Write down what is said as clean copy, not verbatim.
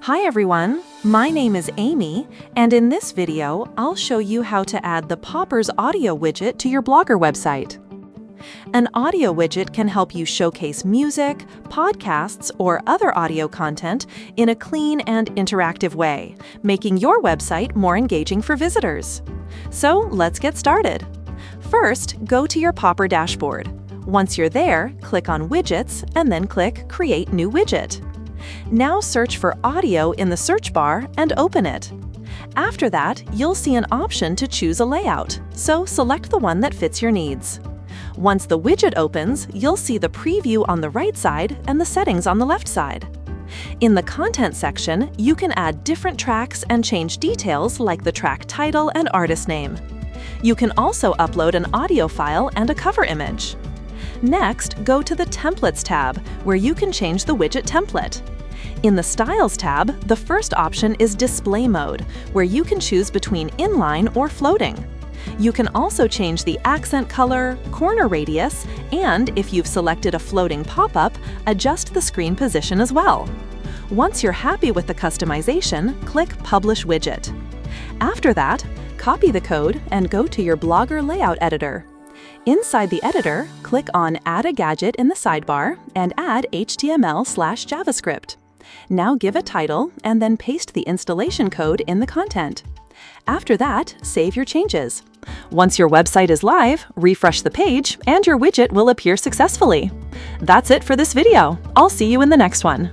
Hi everyone, my name is Amy, and in this video, I'll show you how to add the Poppers audio widget to your Blogger website. An audio widget can help you showcase music, podcasts, or other audio content in a clean and interactive way, making your website more engaging for visitors. So let's get started. First, go to your Popper dashboard. Once you're there, click on Widgets and then click Create New Widget. Now search for audio in the search bar and open it. After that, you'll see an option to choose a layout, so select the one that fits your needs. Once the widget opens, you'll see the preview on the right side and the settings on the left side. In the content section, you can add different tracks and change details like the track title and artist name. You can also upload an audio file and a cover image. Next, go to the Templates tab, where you can change the widget template. In the Styles tab, the first option is Display Mode, where you can choose between inline or floating. You can also change the accent color, corner radius, and if you've selected a floating pop-up, adjust the screen position as well. Once you're happy with the customization, click Publish Widget. After that, copy the code and go to your Blogger layout editor. Inside the editor, click on Add a Gadget in the sidebar and add HTML/JavaScript. Now give a title and then paste the installation code in the content. After that, save your changes. Once your website is live, refresh the page and your widget will appear successfully. That's it for this video. I'll see you in the next one.